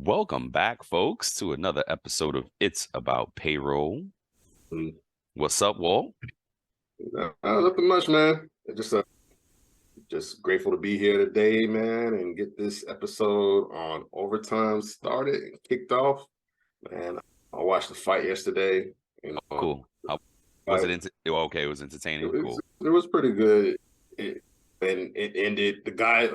Welcome back, folks, to another episode of It's About Payroll. Mm. What's up, Walt? Nothing much, man. Just grateful to be here today, man, and get this episode on overtime started and kicked off. Man, I watched the fight yesterday. You know, Cool. How was it? fight. Okay, it was It, entertaining. was- Cool. it was pretty good. And it ended. The guy,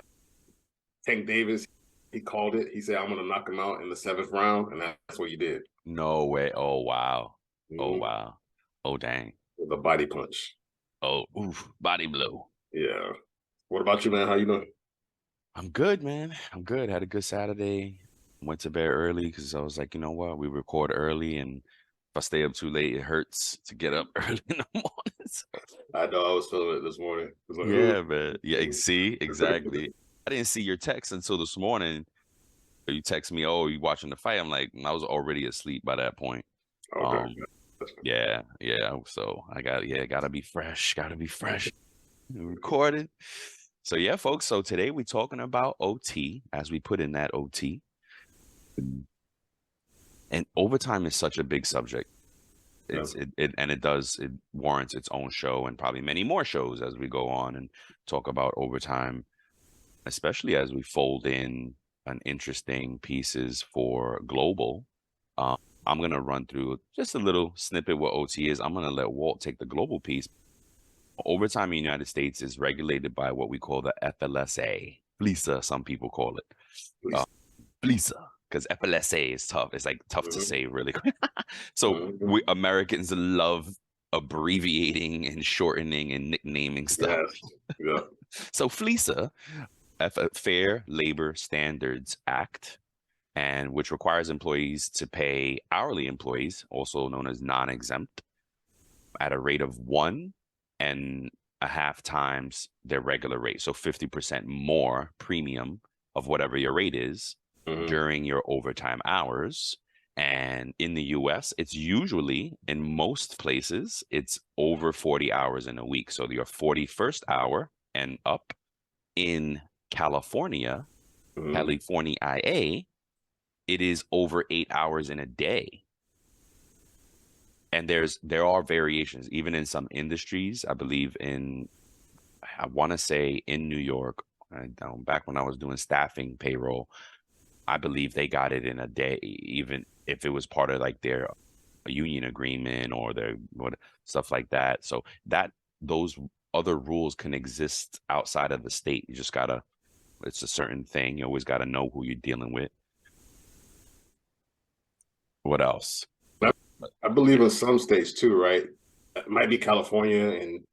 Tank Davis, he called it. He said, "I'm gonna knock him out in the seventh round," and that's what he did. No way. Oh, wow. Oh, Mhm. wow. Oh, dang. With a body punch. Oh, oof. Body blow. Yeah. What about you, man? How you doing? I'm good, man. I'm good. Had a good Saturday. Went to bed early because I was like, you know what? We record early, and if I stay up too late, it hurts to get up early in the morning. So, I know I was feeling it this morning. It was like, yeah, man. Yeah, "Ugh." see, exactly. I didn't see your text until this morning. You text me, "Oh, you watching the fight?" I'm like, I was already asleep by that point. Okay. Um, yeah, yeah. So gotta be fresh, gotta be fresh. Recorded. So yeah, folks. So today we're talking about OT, as we put in that OT, and overtime is such a big subject. Yeah. It warrants its own show and probably many more shows as we go on and talk about overtime, especially as we fold in an interesting pieces for global. Um, I'm gonna run through just a little snippet what OT is. I'm gonna let Walt take the global piece. Overtime in the United States is regulated by what we call the FLSA, FLISA, some people call it. Uh, Please. FLISA, because FLSA is tough. It's like tough to Mhm. say really quick. So Mhm. we Americans love abbreviating and shortening and nicknaming stuff. Yes. Yeah. So FLISA, Fair Labor Standards Act, and which requires employees to pay hourly employees, also known as non-exempt, at a rate of 1.5 times their regular rate. So 50% more premium of whatever your rate is Mhm. during your overtime hours. And in the US, it's usually in most places, it's over 40 hours in a week. So your 41st hour and up in California, Mhm. California IA, it is over 8 hours in a day. And there are variations, even in some industries. I believe I want to say in New York, back when I was doing staffing payroll, I believe they got it in a day, even if it was part of like their union agreement or their what stuff like that. So that those other rules can exist outside of the state. You just gotta, it's a certain thing. You always gotta know who you're dealing with. What else? I, I believe in some states too, right? It might be California, and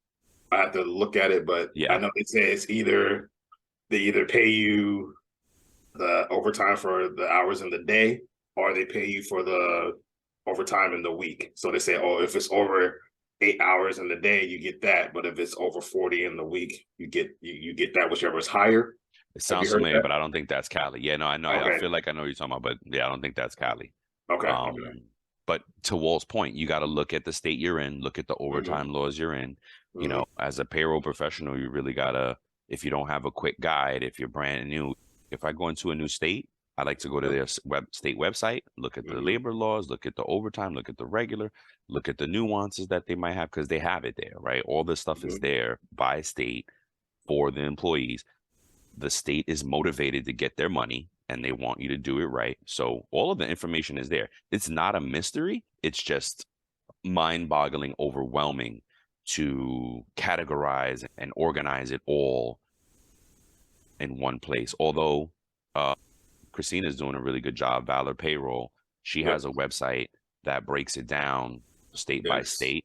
I have to look at it, but I Yeah. know they say it's either they either pay you the overtime for the hours in the day, or they pay you for the overtime in the week. So they say, oh, if it's over 8 hours in the day, you get that, but if it's over 40 in the week, you get that, whichever is higher. It Have you sounds heard familiar, that? but I don't think that's Cali. Yeah, no, I know. I Okay. feel like I know what you're talking about, but yeah, I don't think that's Cali. Okay. Okay. Um, but to Walt's point, you got to look at the state you're in, look at the Hmm. overtime laws you're in. You Hmm. know, as a payroll professional, you really gotta, if you don't have a quick guide, if you're brand new, if I go into a new state, I like to go to their state website, look at the Hmm. labor laws, look at the overtime, look at the regular, look at the nuances that they might have because they have it there, right? All this stuff is Hmm. there by state for the employees. The state is motivated to get their money and they want you to do it right. So all of the information is there. It's not a mystery. It's just mind-boggling, overwhelming to categorize and organize it all in one place. Although uh, Christina's doing a really good job, Valor Payroll, she Yep. has a website that breaks it down state by Yes. state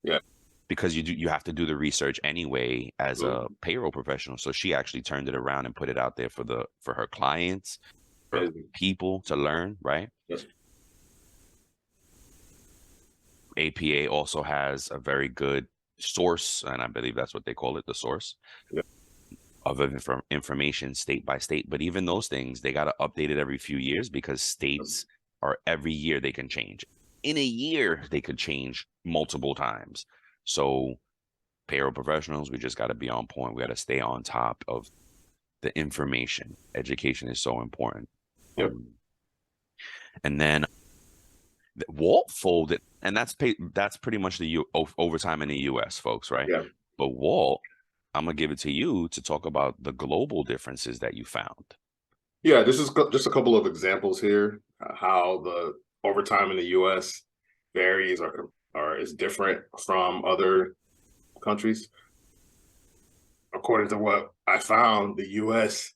Yeah. because you have to do the research anyway as a Mhm. payroll professional. So she actually turned it around and put it out there for her clients, for people to learn, right? Yes. APA also has a very good source, and I believe that's what they call it, the source Yep. of information state by state. But even those things, they got to update it every few years because states are every year they can change. In a year, they could change multiple times. So payroll professionals, we just got to be on point. We got to stay on top of the information. Education is so important. Yep. Um, And then Walt folded, and that's pretty much the overtime in the U.S., folks, right? Yeah. But Walt, I'm gonna give it to you to talk about the global differences that you found. Yeah, this is just a couple of examples here how the overtime in the U.S. varies or is different from other countries. According to what I found, the U.S.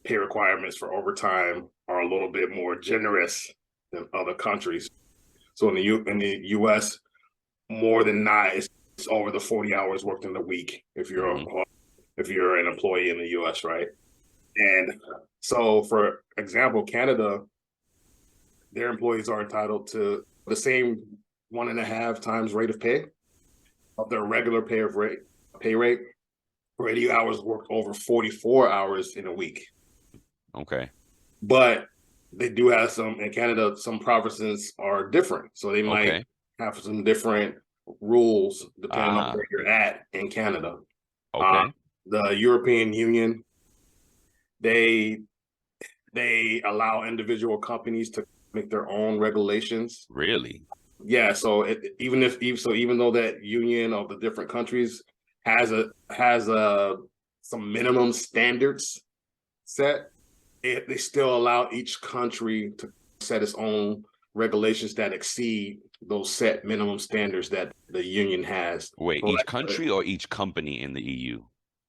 pay requirements for overtime are a little bit more generous than other countries. So in the U.S., more than not, it's over the 40 hours worked in the week Hmm. if you're an employee in the U.S., right? And so, for example, Canada, their employees are entitled to the same 1.5 times rate of pay of their regular pay rate for 80 hours worked over 44 hours in a week. Okay. But they do have some in Canada, some provinces are different. So they might Okay. have some different rules depending on Ah. where you're at in Canada. Uh, Okay. the European Union, they they allow individual companies to make their own regulations. Really? Yeah, so even though that union of the different countries has some minimum standards set, they still allow each country to set its own regulations that exceed those set minimum standards that the union has. Wait, So each like country or each company in the EU?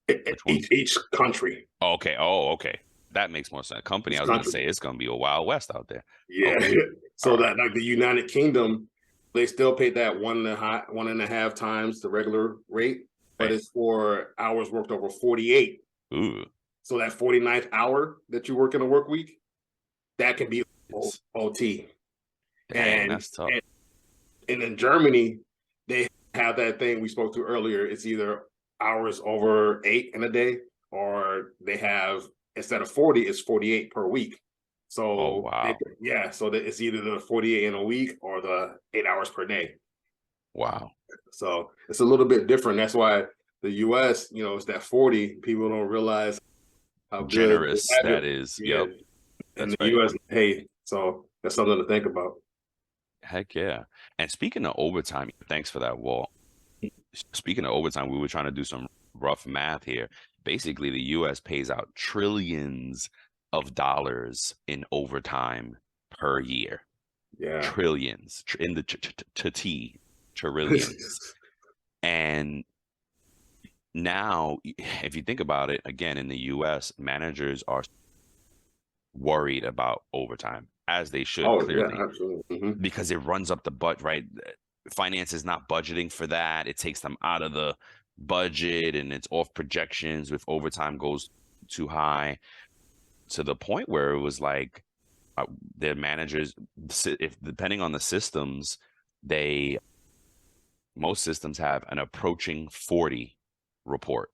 Which one? each country, Oh, okay. Oh, okay. That makes more sense. Company, I each was gonna country. say it's gonna be a wild west out there. Yeah. Okay. So All right. that like the United Kingdom, they still pay that 1.5 times the regular rate, but Right. it's for hours worked over 48. Ooh. So that 49th hour that you work in a work week, that can be It's, OT. dang, And that's tough. and in Germany, they have that thing we spoke to earlier. It's either hours over 8 in a day, or they have instead of 40, it's 48 per week. Oh, So wow. yeah, so that it's either the 48 in a week or the 8 hours per day. Wow. So it's a little bit different. That's why the US, it's that 40. People don't realize how good they Generous have it. that is. Yeah. Yep. In That's the right. US, hey, so that's something to think about. Heck yeah. And speaking of overtime, thanks for that, Walt. Speaking of overtime, we were trying to do some rough math here. Basically, the US pays out trillions of dollars in overtime per year. Yeah. Trillions in the t trillions. And now, if you think about it, again, in the US, managers are worried about overtime, as they should, Oh yeah, clearly, absolutely. Hmm. because it runs up the butt, right? Finance is not budgeting for that. It takes them out of the budget and it's off projections if overtime goes too high, to the point where it was like uh, their managers, if depending on the systems, they most systems have an approaching 40 report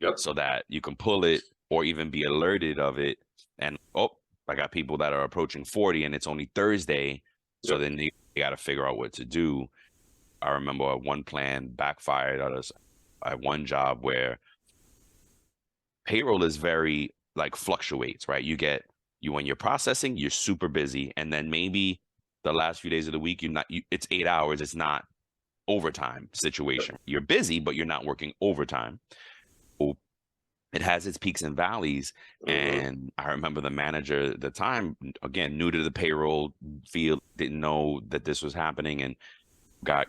Yep. so that you can pull it or even be alerted of it. And oh, I got people that are approaching 40 and it's only Thursday. So Yep. then they got to figure out what to do. I remember one plan backfired at us at one job where payroll is very like fluctuates, right? You when you're processing, you're super busy. And then maybe the last few days of the week, it's 8 hours. It's not overtime Yep. situation. You're busy, but you're not working overtime. So it has its peaks and valleys. Hmm. And I remember the manager at the time, again, new to the payroll field, didn't know that this was happening and got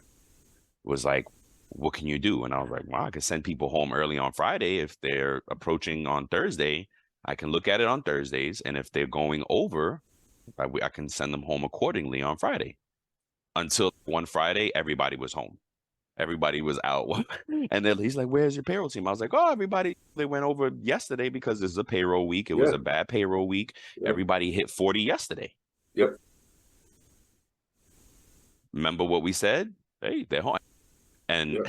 was like, what can you do? And I was like, well, I can send people home early on Friday. If they're approaching on Thursday, I can look at it on Thursdays. And if they're going over, I can send them home accordingly on Friday. Until one Friday, everybody was home. Everybody was out. And then he's like, where's your payroll team? I was like, oh, everybody, they went over yesterday because this is a payroll week. It was Yeah. a bad payroll week. Yep. Everybody hit 40 yesterday. Yep. Remember what we said? Hey, they're home. And Yep.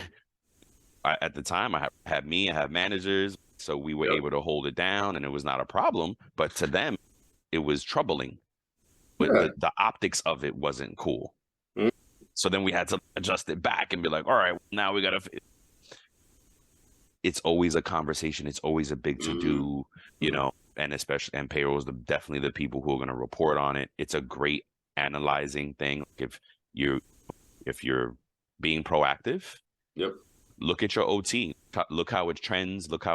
at the time, I have managers, so we were Yep. able to hold it down, and it was not a problem. But to them, it was troubling. But Yeah. the optics of it wasn't cool. Mhm. So then we had to adjust it back and be like, all right, now we gotta. It's always a conversation. It's always a big to Mhm. do, Mhm. and especially and payroll is definitely the people who are going to report on it. It's a great analyzing things. If you're being proactive, Yep. look at your OT. Look how it trends. Look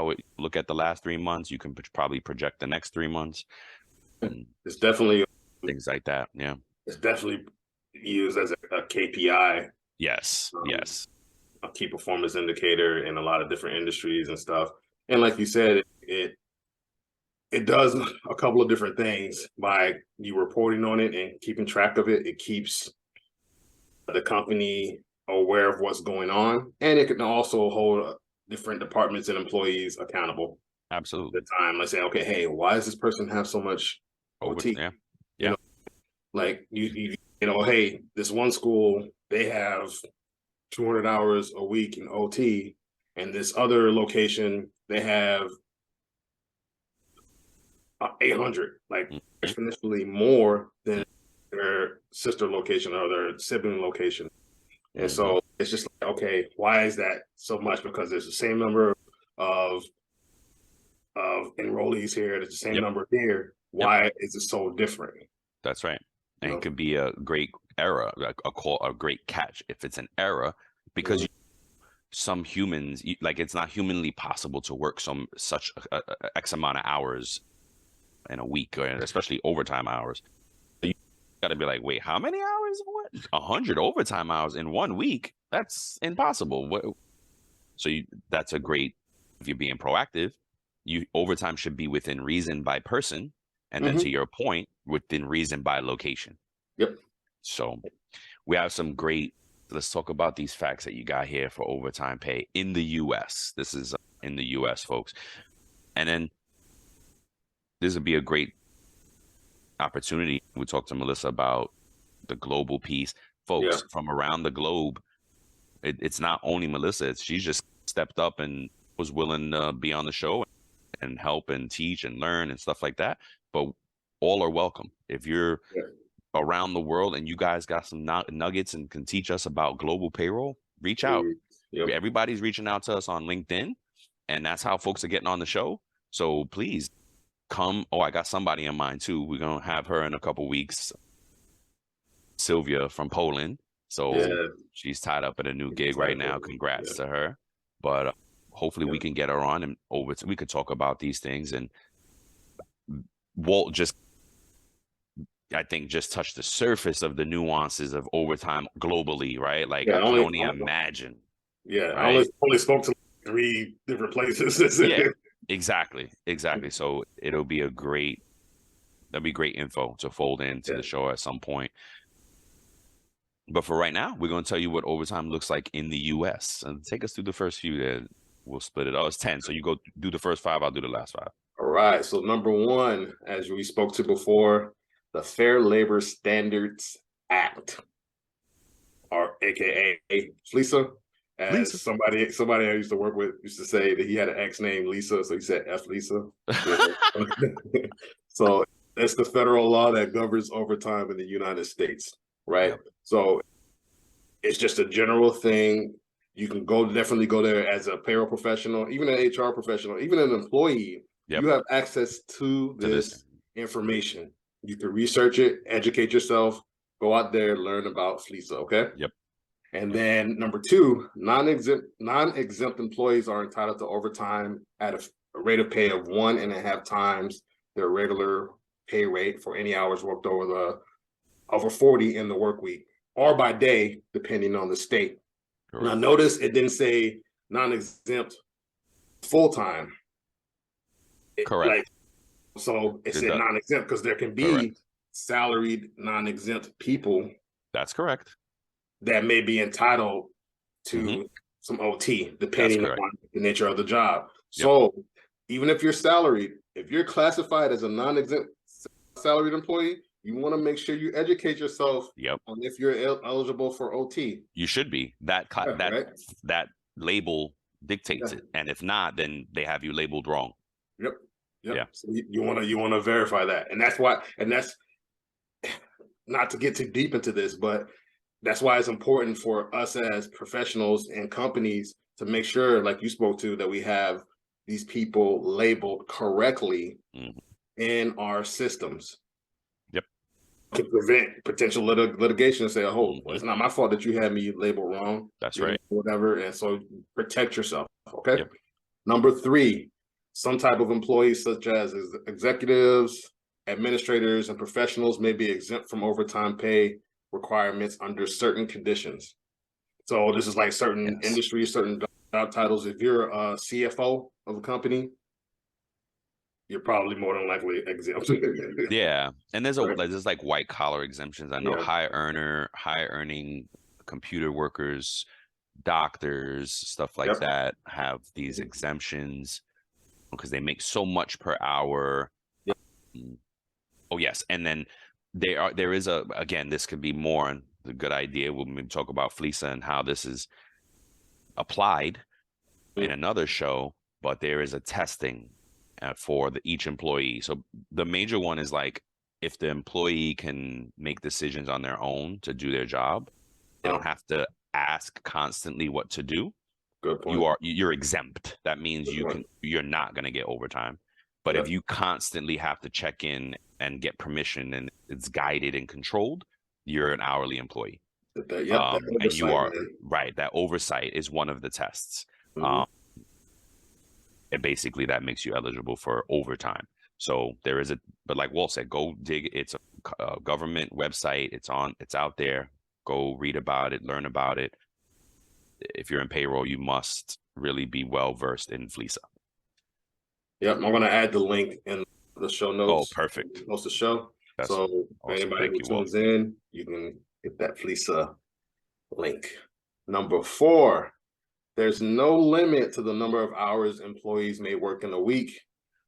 at the last 3 months. You can probably project the next 3 months. It's definitely Things like that. Yeah. it's definitely used as a KPI, Yes. Yes. a key performance indicator in a lot of different industries and stuff. And like you said, it does a couple of different things by you reporting on it and keeping track of it. It keeps the company aware of what's going on, and it can also hold different departments and employees accountable. Absolutely. At the time, let's say, okay, hey, why does this person have so much OT? Yeah. You know, like you know, hey, this one school, they have 200 hours a week in OT, and this other location, they have 800, like exponentially more than their sister location or their sibling location. And so it's just like, okay, why is that so much? Because there's the same number of enrollees here, there's the same number here. Why is it so different? That's right. And it could be a great error, a great catch if it's an error, because some humans, like, it's not humanly possible to work such X amount of hours in a week, or especially overtime hours. You got to be like, wait, how many hours? What? 100 overtime hours in 1 week? That's impossible. So that's a great, if you're being proactive, overtime should be within reason by person, and then to your point, within reason by location. Yep. So we have some great. Let's talk about these facts that you got here for overtime pay in the U.S. This is in the U.S., folks, and then this would be a great opportunity. We talked to Melissa about the global piece, folks from around the globe. It's not only Melissa; she's just stepped up and was willing to be on the show and help and teach and learn and stuff like that. But all are welcome. If you're around the world and you guys got some nuggets and can teach us about global payroll, reach out. Everybody's reaching out to us on LinkedIn, and that's how folks are getting on the show. So please come. Oh, I got somebody in mind too. We're gonna have her in a couple weeks. Sylvia from Poland. So she's tied up at a new gig right now. Congrats to her. But hopefully we can get her on and we could talk about these things. And Walt I think just touched the surface of the nuances of overtime globally, right? Like, I can only imagine. Yeah, right? I only spoke to 3 different places. Yeah, exactly. So that'll be great info to fold into the show at some point. But for right now, we're going to tell you what overtime looks like in the U.S. And take us through the first few there. We'll split it. Oh, it's 10. So you go do the first 5. I'll do the last 5. All right. So number 1, as we spoke to before, the Fair Labor Standards Act, or AKA FLISA. As somebody I used to work with used to say that he had an ex named Lisa, so he said F Lisa. So that's the federal law that governs overtime in the United States, right? Yep. So it's just a general thing. You can definitely go there as a payroll professional, even an HR professional, even an employee. Yep. You have access to this information. You can research it, educate yourself, go out there, learn about FLISA, okay? Yep. And then number 2, non-exempt employees are entitled to overtime at a rate of pay of 1.5 times their regular pay rate for any hours worked over 40 in the work week, or by day, depending on the state. Correct. Now notice it didn't say non-exempt full-time. Correct. So it said non-exempt because there can be salaried non-exempt people. That's correct. That may be entitled to some OT, depending on the nature of the job. So even if you're salaried, if you're classified as a non-exempt salaried employee, you want to make sure you educate yourself on if you're eligible for OT. You should be. That label dictates it, and if not, then they have you labeled wrong. Yep. Yeah. So you want to verify that, and that's why. And that's not to get too deep into this, but that's why it's important for us as professionals and companies to make sure, like you spoke to, that we have these people labeled correctly in our systems. Yep. to prevent potential litigation and say, oh, well, it's Mhm. not my fault that you had me labeled wrong, That's you know, right. whatever. And so protect yourself. Okay. Yep. Number three, some type of employees, such as executives, administrators, and professionals, may be exempt from overtime pay requirements under certain conditions. So this is like certain Yes. industries, certain job titles. If you're a CFO of a company, you're probably more than likely exempt. Yeah, and Right? there's like white collar exemptions. I know Yeah. high earning computer workers, doctors, stuff like Yep. that have these exemptions because they make so much per hour. Yep. Mm. Oh yes, and then there is a again, this could be more a good idea when we talk about FLISA and how this is applied in another show, but there is a testing for each employee. So the major one is like if the employee can make decisions on their own to do their job, they don't Oh, have to ask constantly what to do. good point. You're exempt. That means Good point. you're not going to get overtime. But if Yep. you constantly have to check in and get permission and it's guided and controlled, you're an hourly employee. Yep. That And you oversight, are man. right. That oversight is one of the tests. Mhm. Um, and basically that makes you eligible for overtime. So there is but like Walt said, go dig. It's a government website. It's out there. Go read about it, learn about it. If you're in payroll, you must really be well versed in FLISA. Yep. I'm gonna add the link in the show Oh, notes. perfect. Post the show. That's So for awesome. anybody Thank who you, Walt. tunes in, you can hit that FLISA link. Number four, there's no limit to the number of hours employees may work in a week,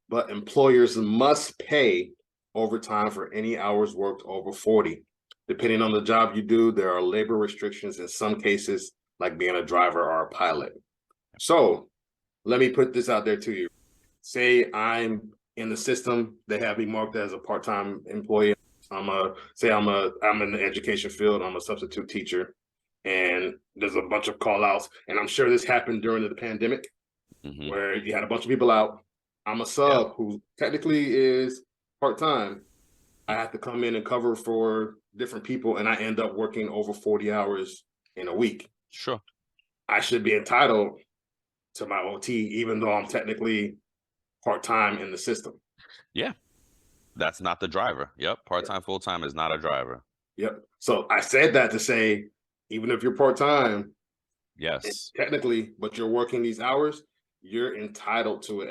but employers must pay overtime for any hours worked over 40. Depending on the job you do, there are labor restrictions in some cases, like being a driver or a pilot. So let me put this out there to you. Say I'm in the system, they have me marked as a part-time employee. I'm in the education field, I'm a substitute teacher, and there's a bunch of call outs. And I'm sure this happened during the pandemic Hmm. where you had a bunch of people out. I'm a Yeah, sub who technically is part-time. I have to come in and cover for different people, and I end up working over 40 hours in a week. sure. I should be entitled to my OT, even though I'm technically part-time in the system. Yeah, that's not the driver. Yep, part Yep. time, full time is not a driver. Yep. So I said that to say, even if you're part-time, Yes, technically, but you're working these hours, you're entitled to it.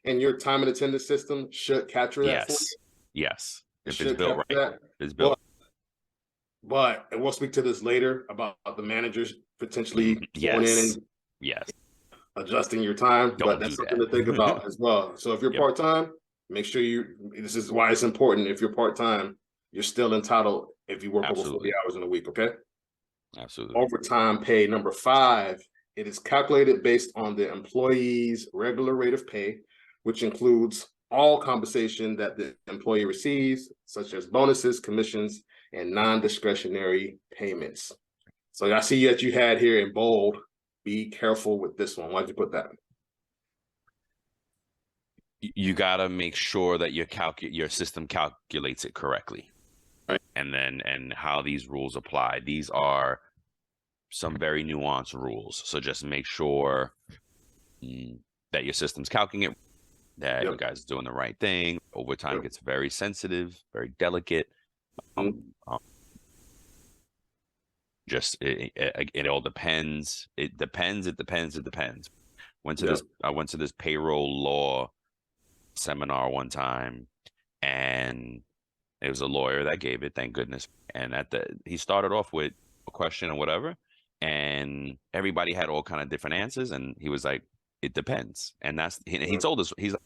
And your time and attendance system should capture that for yes, you. yes. It If it's should built capture right, that. if it's built. But and we'll speak to this later about the managers potentially going in Yes, and yes. adjusting your time. But Don't that's do something to think that. about as well. So if you're Yep, part-time, make sure this is why it's important. If you're part-time, you're still entitled if you work over 40 absolutely, hours in a week. Okay. absolutely. Overtime pay number five. It is calculated based on the employee's regular rate of pay, which includes all compensation that the employee receives, such as bonuses, commissions, and non-discretionary payments. So I see that you had here in bold. Be careful with this one. Why'd you put that? You got to make sure that your system calculates it correctly, Right. and how these rules apply. These are some very nuanced rules. So just make sure that your system's calculating it, that you Yep. guys are doing the right thing. Overtime Yep. gets very sensitive, very delicate. Mhm. Just it all depends. It depends. It depends. It depends. Yep. I went to this payroll law seminar one time, and it was a lawyer that gave it, thank goodness. And he started off with a question or whatever, and everybody had all kind of different answers, and he was like, "It depends." And he Yep. told us he's like,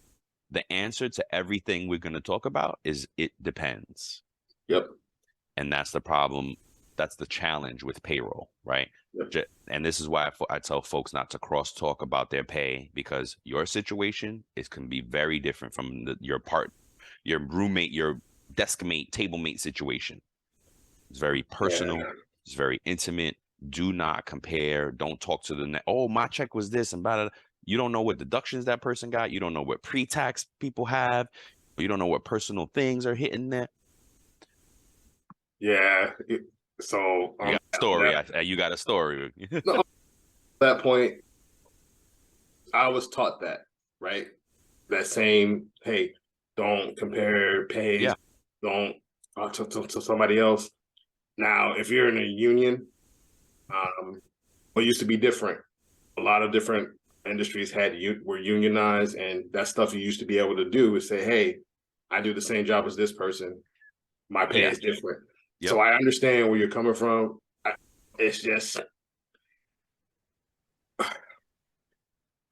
the answer to everything we're going to talk about is it depends, Yep. and that's the problem. That's the challenge with payroll, right? Yep. And this is why I tell folks not to cross talk about their pay, because your situation can be very different from your roommate, your desk mate, table mate situation. It's very personal. Yeah. It's very intimate. Do not compare. Don't talk to oh, my check was this and blah, blah, blah. You don't know what deductions that person got. You don't know what pre-tax people have. You don't know what personal things are hitting there. Yeah. So You got a story. You got a story. no, at that point, I was taught that, right? That same, hey, don't compare pays, Yeah. don't talk to somebody else. Now, if you're in a union, it used to be different. A lot of different industries were unionized, and that stuff you used to be able to do is say, hey, I do the same job as this person. My pay Yeah. is different. Yep. So I understand where you're coming from. It's just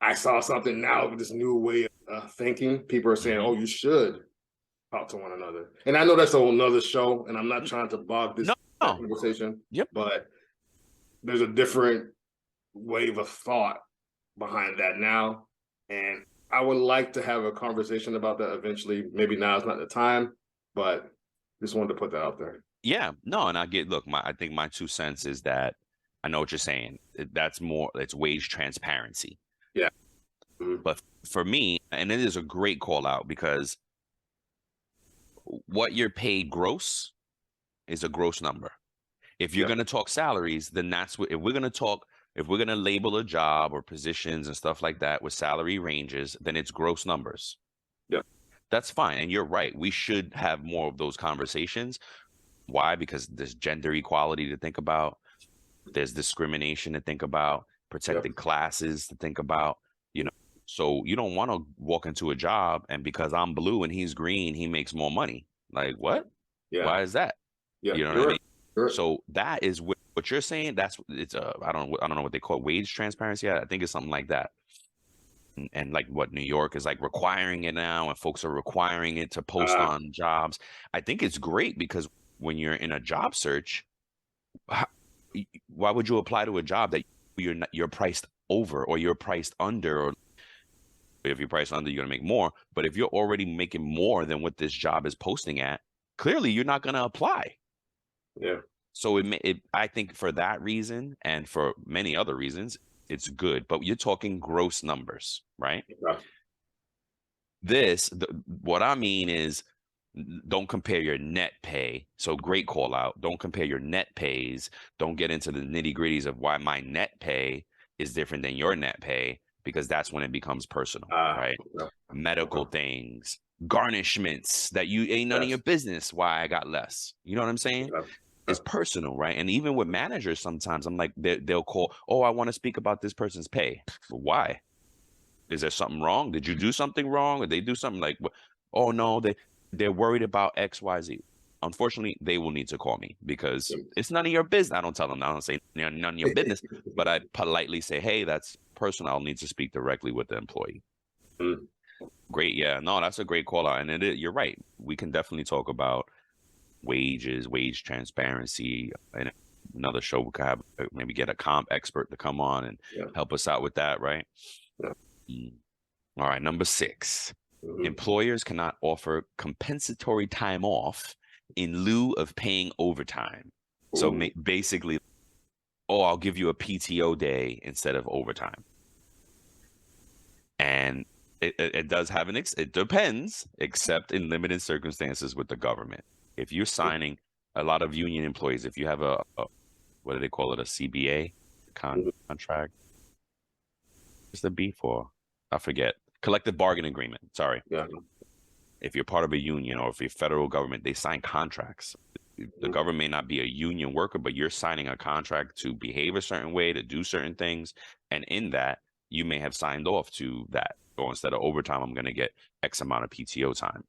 I saw something now with this new way of thinking. People are saying, Mhm. "Oh, you should talk to one another," and I know that's a whole nother show, and I'm not trying to bog this No. No. conversation. Yep. But there's a different wave of thought behind that now, and I would like to have a conversation about that eventually. Maybe now is not the time, but just wanted to put that out there. Yeah. No. And look, I think my 2 cents is that I know what you're saying. That's more, it's wage transparency. Yeah. Mhm. But for me, and it is a great call out because what you're paid gross is a gross number. If you're Yeah. going to talk salaries, then that's what, if we're going to label a job or positions and stuff like that with salary ranges, then it's gross numbers. Yeah. That's fine. And you're right. We should have more of those conversations. Why? Because there's gender equality to think about. There's discrimination to think about, Yeah. protected classes to think about, you know. So you don't want to walk into a job and because I'm blue and he's green, he makes more money. Like what? Yeah. Why is that? Yeah. You know what I You're right. mean? You're right. So that is what you're saying. That's it's I don't know what they call it, wage transparency. I think it's something like that. And like what New York is like requiring it now, and folks are requiring it to post Uh, on jobs. I think it's great because when you're in a job search, how, why would you apply to a job that you're priced over or you're priced under, or if you're priced under, you're gonna make more. But if you're already making more than what this job is posting at, clearly you're not gonna apply. yeah. So I think for that reason and for many other reasons, it's good. But you're talking gross numbers, right? Yeah. What I mean is don't compare your net pay. So great call out. Don't compare your net pays. Don't get into the nitty gritties of why my net pay is different than your net pay, because that's when it becomes personal, right? Okay. Medical Okay. things, garnishments that you ain't none of your Yes. business why I got less. You know what I'm saying? Okay. Is personal, right? And even with managers, sometimes I'm like, they'll call, oh, I want to speak about this person's pay. But why? Is there something wrong? Did you do something wrong? Or they do something like, oh no, they're worried about X, Y, Z. Unfortunately, they will need to call me because it's none of your business. I don't tell them. I don't say none of your business, but I politely say, hey, that's personal. I'll need to speak directly with the employee. Mm. Great, yeah, no, that's a great call out, and you're right. We can definitely talk about wages, wage transparency. And another show we could have maybe get a comp expert to come on and Yeah. help us out with that, right? Yeah. All right, number 6. Mhm. Employers cannot offer compensatory time off in lieu of paying overtime. So Ooh. basically, oh, I'll give you a PTO day instead of overtime. And it does have it depends, except in limited circumstances with the government. If you're signing a lot of union employees, if you have a what do they call it, a CBA contract? What's the B for? I forget. Collective bargaining agreement. Sorry. Yeah. If you're part of a union or if you're federal government, they sign contracts. The Mhm. government may not be a union worker, but you're signing a contract to behave a certain way, to do certain things. And in that, you may have signed off to that. Or instead of overtime, I'm going to get X amount of PTO time.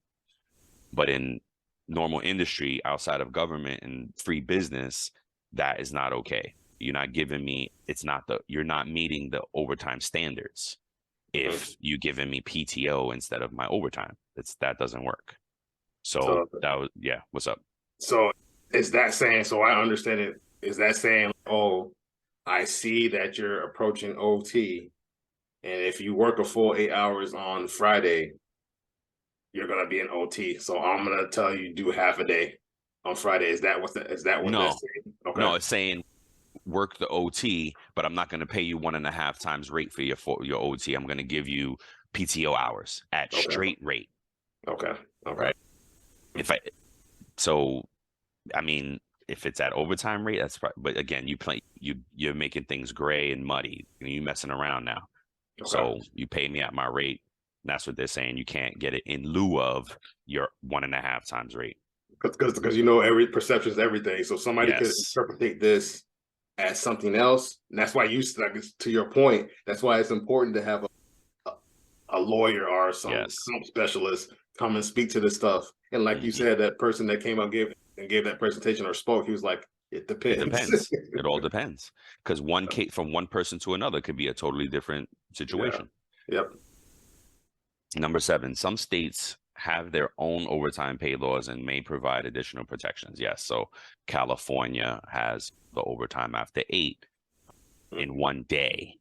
But in normal industry outside of government and free business, that is not okay. You're not giving me, you're not meeting the overtime standards Mhm. if you giving me PTO instead of my overtime. That doesn't work. So So, that was, yeah, what's up? so is that saying? So I understand it. Is that saying? Oh, I see that you're approaching OT, and if you work a full 8 hours on Friday, you're gonna be in OT. So I'm gonna tell you do half a day on Friday. Is that what that's No, saying? Okay. no, it's saying work the OT, but I'm not going to pay you 1.5 times rate for your OT. I'm going to give you PTO hours at Okay. straight rate, Okay. Okay. right? If I, so, I mean, If it's at overtime rate, that's probably, but again, you're making things gray and muddy. You messing around now. Okay. So you pay me at my rate. And that's what they're saying. You can't get it in lieu of your 1.5 times rate. Because you know every perception is everything. So somebody could Yes. interpret this as something else. And that's why like, to your point, that's why it's important to have a lawyer or some Yes. specialist come and speak to this stuff. And like you said, that person that came out gave that presentation or spoke, he was like, it depends. It depends. It all depends. Because one case from one person to another could be a totally different situation. Yeah. Yep. Number 7, some states have their own overtime pay laws and may provide additional protections. Yes. So California has the overtime after 8 in one day.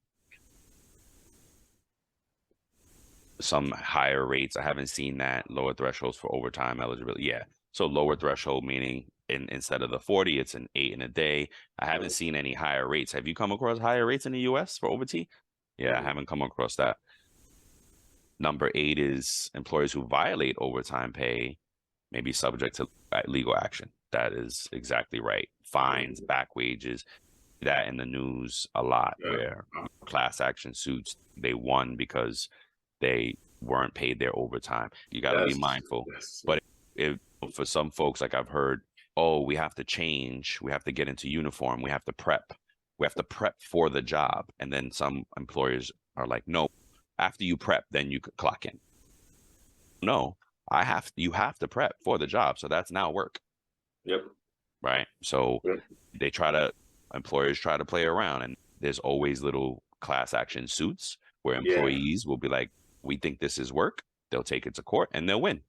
Some higher rates. I haven't seen that. Lower thresholds for overtime eligibility. Yeah. So lower threshold meaning instead of the 40, it's an 8 in a day. I haven't seen any higher rates. Have you come across higher rates in the US for OT? Yeah, I haven't come across that. Number 8 is employers who violate overtime pay may be subject to legal action. That is exactly right. Fines, back wages, that in the news a lot, where class action suits, they won because they weren't paid their overtime. You got to be mindful. But if for some folks, like I've heard, oh, we have to change, we have to get into uniform, we have to prep for the job. And then some employers are like, no, after you prep, then you could clock in. No, you have to prep for the job. So that's now work. Yep. Right. So employers try to play around, and there's always little class action suits where employees will be like, we think this is work. They'll take it to court and they'll win.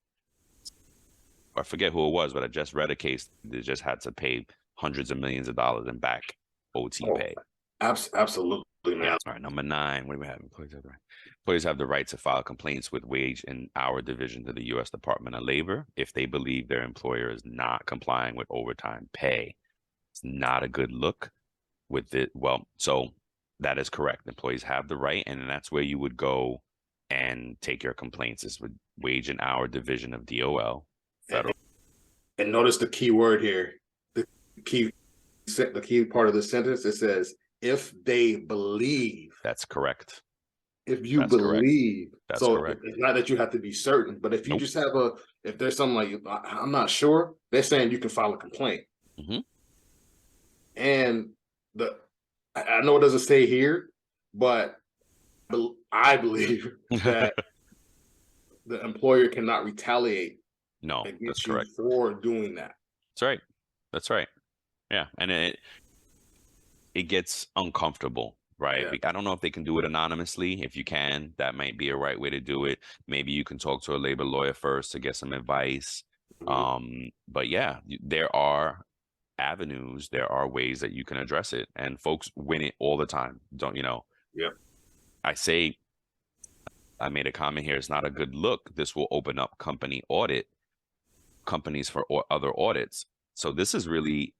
I forget who it was, but I just read a case that just had to pay hundreds of millions of dollars in back OT pay. Absolutely, man. All right, number 9. What do we have? Employees have the right to file complaints with wage and hour division to the U.S. Department of Labor if they believe their employer is not complying with overtime pay. It's not a good look with it. Well, so that is correct. Employees have the right, and that's where you would go and take your complaints, is with wage and hour division of DOL. Federal. And notice the key word here. The key part of the sentence, it says, if they believe. That's correct. If you believe. That's so correct. It's not that you have to be certain, but if you just have if there's something like, I'm not sure, they're saying you can file a complaint. And I know it doesn't say here, but I believe that the employer cannot retaliate. No, that's correct. For doing that. That's right. Yeah, and it gets uncomfortable, right? Yeah. I don't know if they can do it anonymously. If you can, that might be a right way to do it. Maybe you can talk to a labor lawyer first to get some advice. But yeah, there are avenues, there are ways that you can address it, and folks win it all the time. Don't you know? Yeah. I made a comment here. It's not a good look. This will open up companies for other audits. So this is really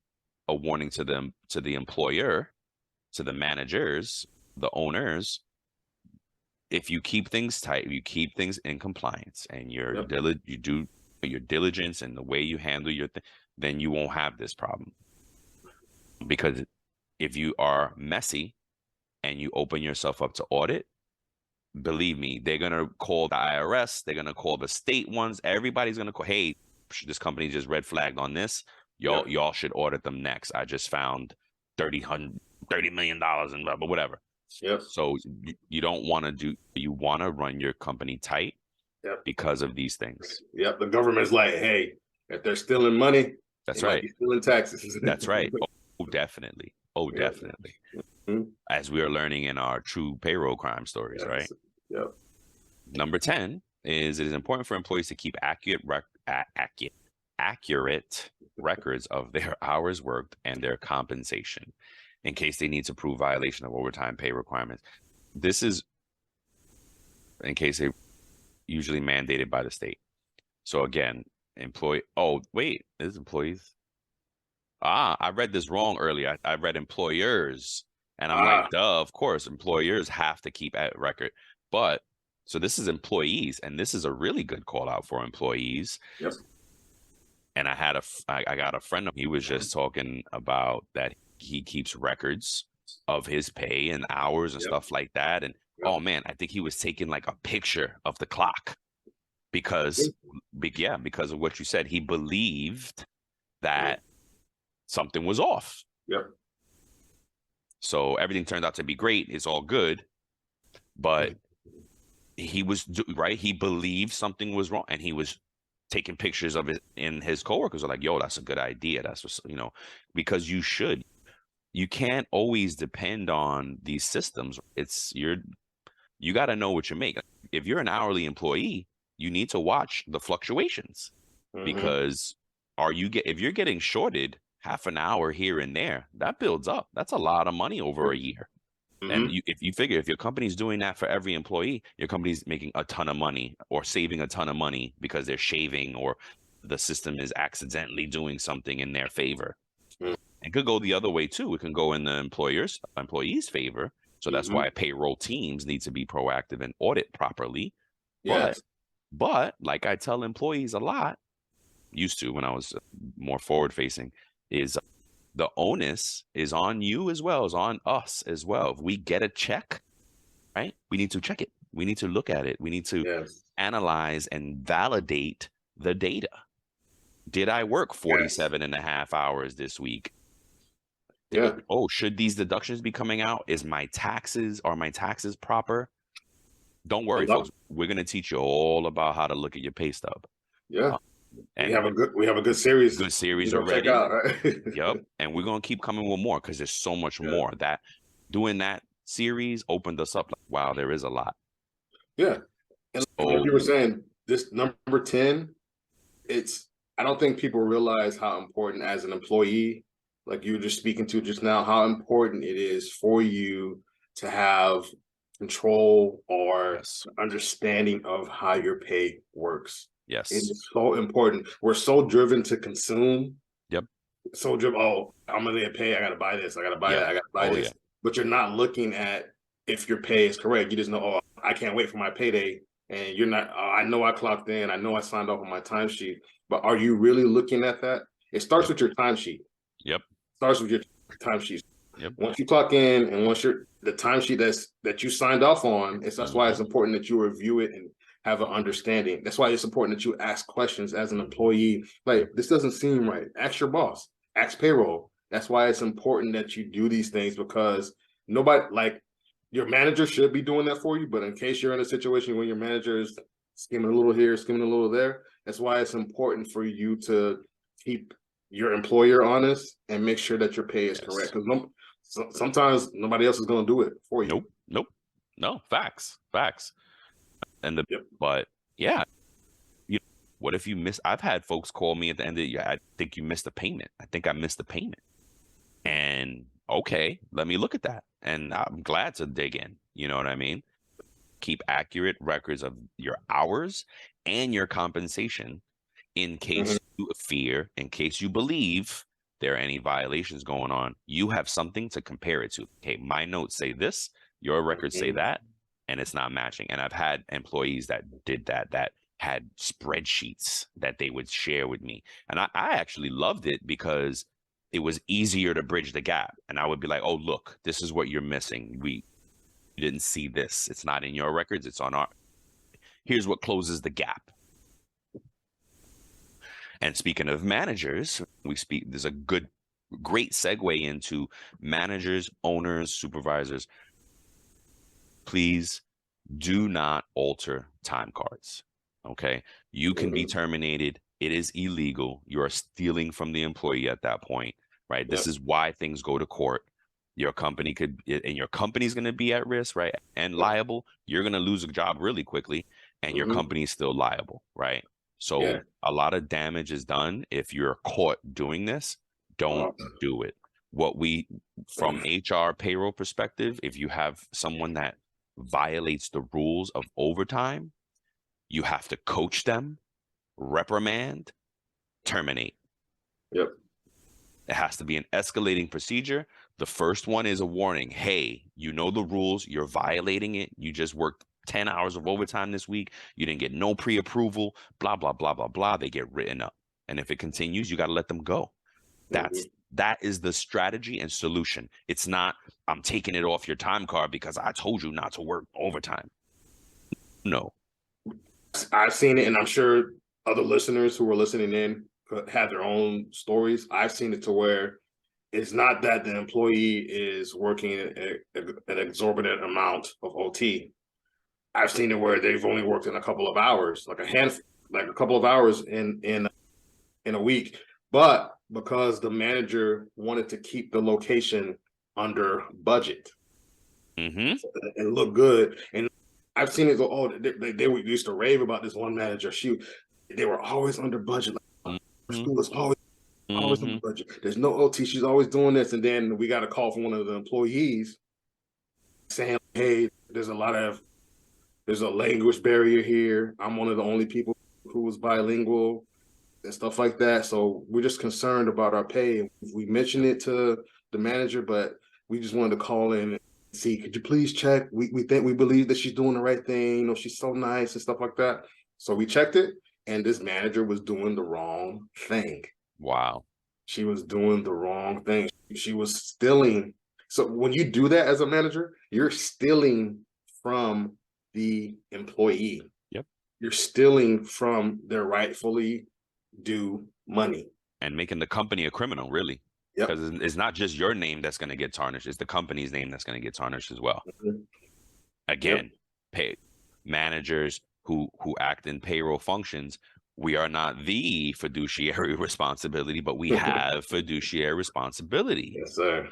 a warning to them, to the employer, to the managers, the owners. If you keep things tight, you keep things in compliance, and you do your diligence and the way you handle your thing, then you won't have this problem. Because if you are messy and you open yourself up to audit, believe me, they're going to call the IRS. They're going to call the state ones. Everybody's going to call, hey, this company just red flagged on this. Y'all should audit them next. I just found $30 million and blah, blah, whatever. Yep. So you don't want to you want to run your company tight because of these things. Yep. The government's like, hey, if they're stealing money, that's right. Stealing taxes. That's right. Oh, definitely. Oh, definitely. As we are learning in our true payroll crime stories, right? Yep. Number 10 is it is important for employees to keep accurate records of their hours worked and their compensation in case they need to prove violation of overtime pay requirements. This is in case they usually mandated by the state. So again, there's employees. I read this wrong earlier. I read employers, and I'm like, duh, of course, employers have to keep a record. But so this is employees, and this is a really good call out for employees. Yep. And I got a friend of, he was just talking about that he keeps records of his pay and hours and Yep. stuff like that. And Yep. oh man, I think he was taking like a picture of the clock because, yeah, because of what you said. He believed Yep. that something was off. Yep. So everything turned out to be great. It's all good. But he was right. He believed something was wrong, and he was taking pictures of it. And his coworkers are like, "Yo, that's a good idea. That's what, because you should. You can't always depend on these systems. You got to know what you make. If you're an hourly employee, you need to watch the fluctuations Mm-hmm. because if you're getting shorted half an hour here and there, that builds up. That's a lot of money over a year. And Mm-hmm. if you figure if your company's doing that for every employee, your company's making a ton of money or saving a ton of money because they're shaving or the system is accidentally doing something in their favor. It could go the other way too. It can go in the employees' favor. So that's Mm-hmm. why payroll teams need to be proactive and audit properly. But Yes. but like I tell employees a lot, used to when I was more forward facing, is the onus is on you as well as on us as well. If we get a check, right, we need to check it. We need to look at it. We need to Yes. analyze and validate the data. Did I work Yes. 47 and a half hours this week? Yeah. Oh, should these deductions be coming out? Are my taxes proper? Don't A worry, lot. folks. We're going to teach you all about how to look at your pay stub. Yeah. Uh, We and have a good series good you can series go check already. out, right? Yep. And we're going to keep coming with more because there's so much Yeah. more. That doing that series opened us up. Like, wow, there is a lot. Yeah. And like you were So, saying, this number 10, it's I don't think people realize how important as an employee, like you were just speaking to just now, how important it is for you to have control or yes. understanding of how your pay works. It Yes. is so important. We're so driven to consume, Yep. so driven. Oh, I'm gonna get paid. I gotta buy this. I gotta buy Yeah. that. I gotta buy Oh, yeah. this. But you're not looking at if your pay is correct. You just know, oh, I can't wait for my payday. And you're not. Oh, I know I clocked in. I know I signed off on my timesheet. But are you really looking at that? It starts Yep. with your timesheet. Yep. Starts with your timesheet. Yep. Once you clock in, and once you're the timesheet that you signed off on, that's why it's Mm-hmm. important that you review it and have an understanding. That's why it's important that you ask questions as an employee. Like, this doesn't seem right. Ask your boss. Ask payroll. That's why it's important that you do these things, because nobody, like, your manager should be doing that for you. But in case you're in a situation where your manager is skimming a little here, skimming a little there, that's why it's important for you to keep your employer honest and make sure that your pay is correct. Yes. Because sometimes nobody else is going to do it for you. Nope. Nope. No, facts. Facts. And Yep. but yeah, what if you miss? I've had folks call me at the end of the year. I think you missed a payment. I think I missed a payment. And okay, let me look at that. And I'm glad to dig in. You know what I mean? Keep accurate records of your hours and your compensation in Mm-hmm. case you fear, in case you believe there are any violations going on. You have something to compare it to. Okay, my notes say this, your records say Mm-hmm. that, and it's not matching. And I've had employees that did that had spreadsheets that they would share with me. And I actually loved it because it was easier to bridge the gap. And I would be like, oh, look, this is what you're missing. You didn't see this. It's not in your records. It's on our. Here's what closes the gap. And speaking of managers, there's a great segue into managers, owners, supervisors. Please do not alter time cards. Okay. You can be Mm-hmm. terminated. It is illegal. You are stealing from the employee at that point, right? This Yep. is why things go to court. Your company and your company's going to be at risk, right? And Yep. liable. You're going to lose a job really quickly, and your Mm-hmm. company's still liable, right? Yeah. So a lot of damage is done if you're caught doing this. Don't Wow. do it. What we, from HR payroll perspective, if you have someone that violates the rules of overtime, you have to coach them, reprimand, terminate. Yep. It has to be an escalating procedure. The first one is a warning. Hey, you know the rules. You're violating it. You just worked 10 hours of overtime this week. You didn't get no pre-approval, blah, blah, blah, blah, blah. They get written up. And if it continues, you got to let them go. That is the strategy and solution. It's not, I'm taking it off your time card because I told you not to work overtime. No. I've seen it, and I'm sure other listeners who are listening in have their own stories. I've seen it to where it's not that the employee is working an exorbitant amount of OT. I've seen it where they've only worked in a couple of hours, like a couple of hours in a week, but because the manager wanted to keep the location under budget and look good. And I've seen it go, oh, they used to rave about this one manager. They were always under budget. Like, school is always under budget. There's no OT. She's always doing this. And then we got a call from one of the employees saying, hey, there's a language barrier here. I'm one of the only people who was bilingual and stuff like that. So we're just concerned about our pay. We mentioned it to the manager, but we just wanted to call in and see, could you please check? We believe that she's doing the right thing. You know, she's so nice and stuff like that. So we checked it, and this manager was doing the wrong thing. Wow. She was doing the wrong thing. She was stealing. So when you do that as a manager, you're stealing from the employee. Yep. You're stealing from their rightfully due money. And making the company a criminal, really. Yep. Because it's not just your name that's going to get tarnished. It's the company's name that's going to get tarnished as well. Again, pay managers who act in payroll functions, we are not the fiduciary responsibility, but we have fiduciary responsibility. Yes, sir.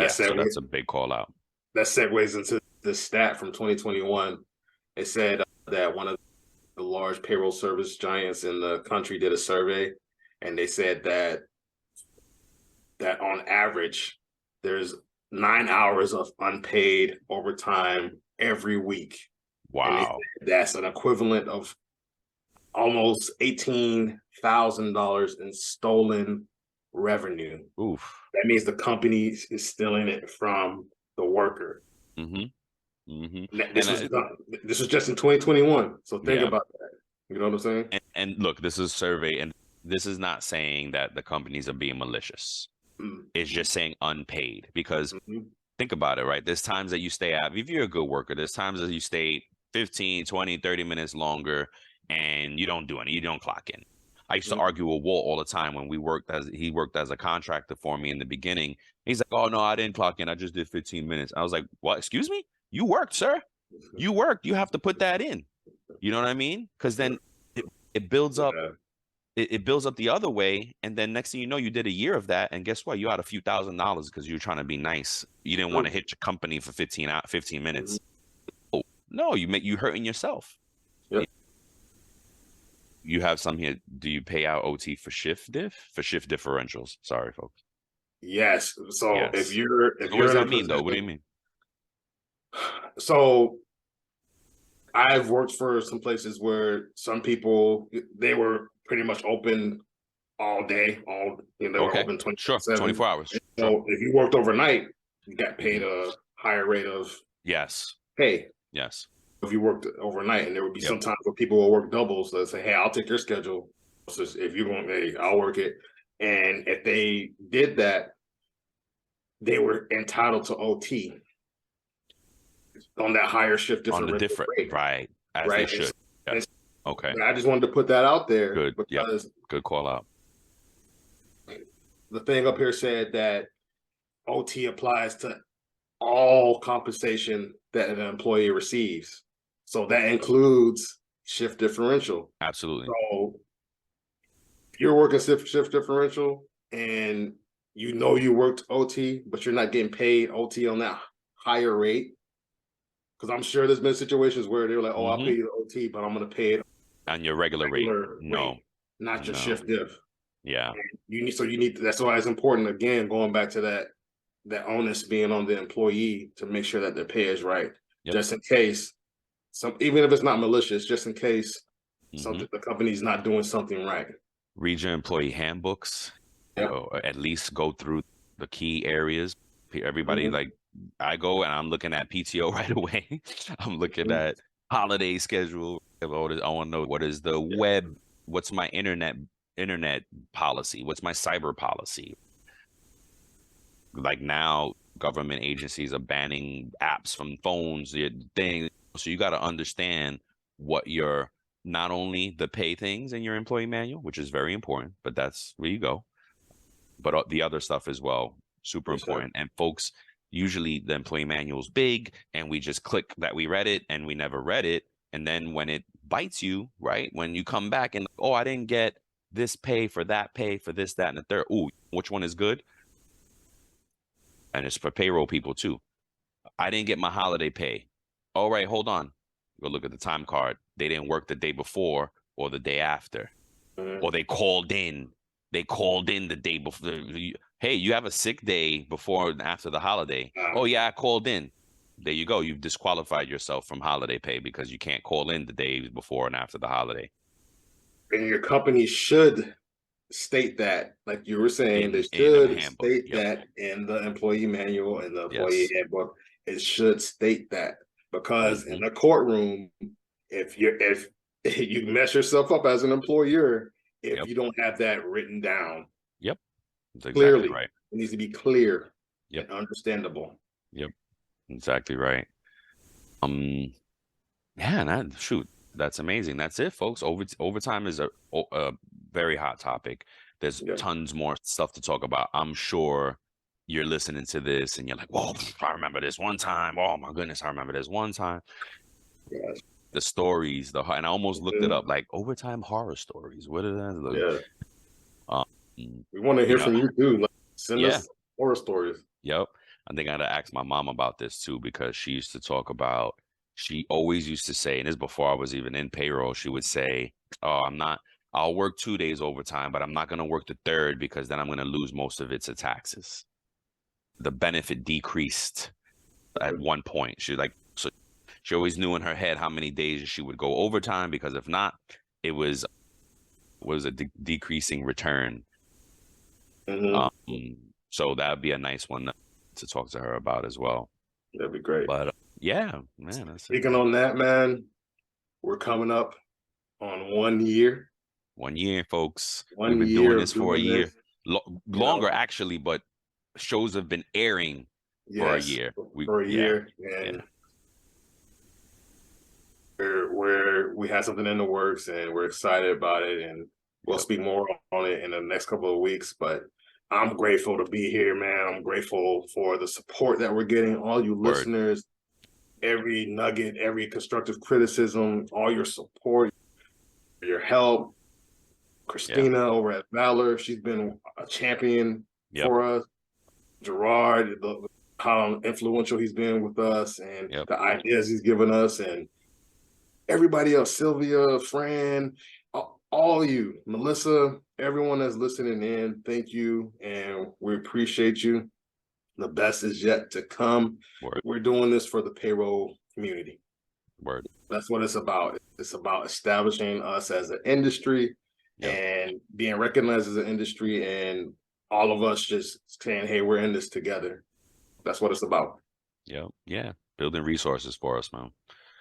So that's a big call out. That segues into the stat from 2021. It said that one of the large payroll service giants in the country did a survey, and they said that on average, there's 9 hours of unpaid overtime every week. Wow. That's an equivalent of almost $18,000 in stolen revenue. Oof. That means the company is stealing it from the worker. This was just in 2021. So think about that. You know what I'm saying? And look, this is a survey, and this is not saying that the companies are being malicious. It's just saying unpaid, because think about it, right? There's times that you stay out. If you're a good worker, there's times that you stay 15, 20, 30 minutes longer and you don't do any, you don't clock in. I used to argue with Walt all the time when he worked as a contractor for me in the beginning. He's like, oh no, I didn't clock in. I just did 15 minutes. I was like, what? Excuse me? You worked, sir. You worked. You have to put that in. You know what I mean? Because then it builds up. It builds up the other way, and then next thing you know, you did a year of that, and guess what? You had a few $1,000s because you were trying to be nice. You didn't want to hit your company for 15 minutes. Oh no, you hurting yourself. Yep. You have some here. Do you pay out OT for shift differentials? Sorry, folks. Yes. So yes. if you're what does that mean, though? What do you mean? So I've worked for some places where some people, they were pretty much open all day, they were open 24/7. 24 hours. So if you worked overnight, you got paid a higher rate of pay. Yes. If you worked overnight, and there would be some times where people will work doubles. They'll say, hey, I'll take your schedule. So if you want, hey, I'll work it. And if they did that, they were entitled to OT on that higher shift different on the different rate. Right. As right. They should. Yes. Okay. I just wanted to put that out there. Good. Because good call out. The thing up here said that OT applies to all compensation that an employee receives. So that includes shift differential. Absolutely. So if you're working shift differential and you know you worked OT, but you're not getting paid OT on that higher rate, because I'm sure there's been situations where they're like, oh, I'll pay you the OT, but I'm going to pay it on your regular rate. No. Not just shift diff. Yeah. You need that's why it's important, again, going back to that onus being on the employee to make sure that their pay is right. Just in case, even if it's not malicious, just in case the company's not doing something right. Read your employee handbooks. At least go through the key areas. Everybody, like, I go and I'm looking at PTO right away. I'm looking at holiday schedule. I want to know, what is the web what's my internet policy? What's my cyber policy? Like now, government agencies are banning apps from phones, your thing. So you got to understand what your not only the pay things in your employee manual, which is very important, but that's where you go, but the other stuff as well, super Yes, sir. important. And folks, usually the employee manual's big, and we just click that we read it, and we never read it. And then when it bites you, right, when you come back and oh, I didn't get this pay for that pay for this, that, and the third. Ooh, which one is good? And it's for payroll people too. I didn't get my holiday pay. All right, hold on. Go look at the time card. They didn't work the day before or the day after, or they called in. They called in the day before. Hey, you have a sick day before and after the holiday. Oh yeah, I called in. There you go. You've disqualified yourself from holiday pay because you can't call in the days before and after the holiday. And your company should state that, like you were saying, they In a should handbook. state Yep. that in the employee manual and the employee Yes. handbook. It should state that because in Mm-hmm. the courtroom, if you mess yourself up as an employer, if Yep. you don't have that written down Yep. That's exactly clearly, right. it needs to be clear Yep. and understandable. Yep. Exactly right. Yeah, that shoot, that's amazing. That's it, folks. Overtime is a very hot topic. There's Yeah. tons more stuff to talk about. I'm sure you're listening to this and you're like, "Whoa, I remember this one time. Oh my goodness, I remember this one time." Yes. The stories, and I almost looked it Mhm. up, like overtime horror stories. What did that look? Yeah. Um, We want to you hear know, from you too. Like, send yeah, us horror stories. yep. I think I gotta ask my mom about this too because she used to talk about. She always used to say, and this is before I was even in payroll. She would say, "Oh, I'm not. I'll work 2 days overtime, but I'm not gonna work the third because then I'm gonna lose most of it to taxes." The benefit decreased at one point. She like so she always knew in her head how many days she would go overtime because if not, it was a decreasing return. Mm-hmm. Um, so that'd be a nice one to talk to her about as well. That'd be great. But yeah, man, that's it. Speaking on that, man, we're coming up on 1 year. 1 year, folks. We've One been doing year this of for a doing year, this, you longer know, actually, but shows have been airing for a yes, year. for a Yeah, year. yeah, And we had something in the works and we're excited about it. And we'll yep. speak more on it in the next couple of weeks. But I'm grateful to be here, man. I'm grateful for the support that we're getting, all you Word. listeners, every nugget, every constructive criticism, all your support, your help. Yeah, Christina over at Valor, she's been a champion yep, for us. Gerard, how influential he's been with us and yep. the ideas he's given us, and everybody else, Sylvia, Fran, all you, Melissa, everyone that's listening in, thank you. And we appreciate you. The best is yet to come. Word, We're doing this for the payroll community. word. That's what it's about. It's about establishing us as an industry Yep, and being recognized as an industry and all of us just saying, hey, we're in this together. That's what it's about. yep, yeah. Building resources for us, man.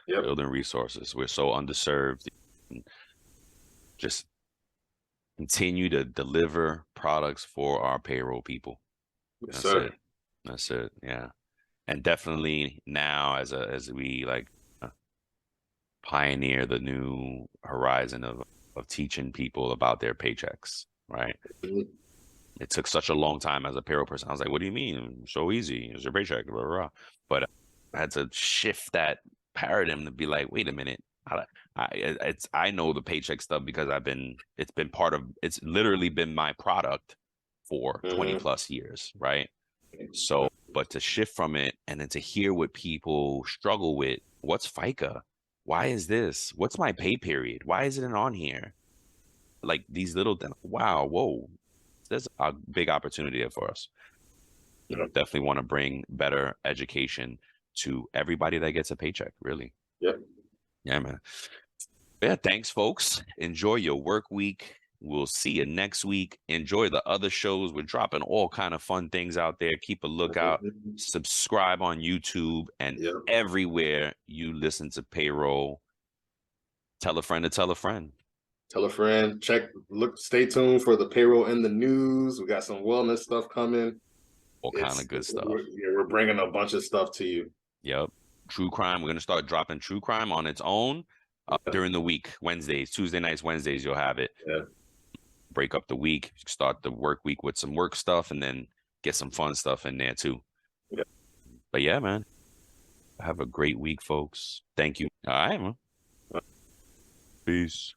Yep. Building resources. We're so underserved. Just continue to deliver products for our payroll people. Yes, That's sir. it. That's it. Yeah. And definitely now as we like pioneer the new horizon of teaching people about their paychecks, right? Mhm. It took such a long time as a payroll person. I was like, what do you mean? So easy. It's your paycheck, blah, blah, blah. But I had to shift that paradigm to be like, wait a minute. I know the paycheck stuff because it's literally been my product for 20 Mhm. plus years, right? So, but to shift from it and then to hear what people struggle with, what's FICA? Why is this? What's my pay period? Why isn't it on here? Like these little things. Wow, whoa, there's a big opportunity there for us. Definitely want to bring better education to everybody that gets a paycheck, really. Yep. Yeah, man. Yeah, thanks, folks. Enjoy your work week. We'll see you next week. Enjoy the other shows. We're dropping all kind of fun things out there. Keep a lookout. Mhm. Subscribe on YouTube and Yep. everywhere you listen to payroll. Tell a friend to tell a friend. Tell a friend. Stay tuned for the payroll in the news. We got some wellness stuff coming. All kind of good stuff. We're bringing a bunch of stuff to you. Yep. True crime. We're gonna start dropping true crime on its own during the week. Wednesdays, Tuesday nights, Wednesdays, you'll have it. Yeah. Break up the week. Start the work week with some work stuff, and then get some fun stuff in there too. Yeah. But yeah, man. Have a great week, folks. Thank you. All right, man. Peace.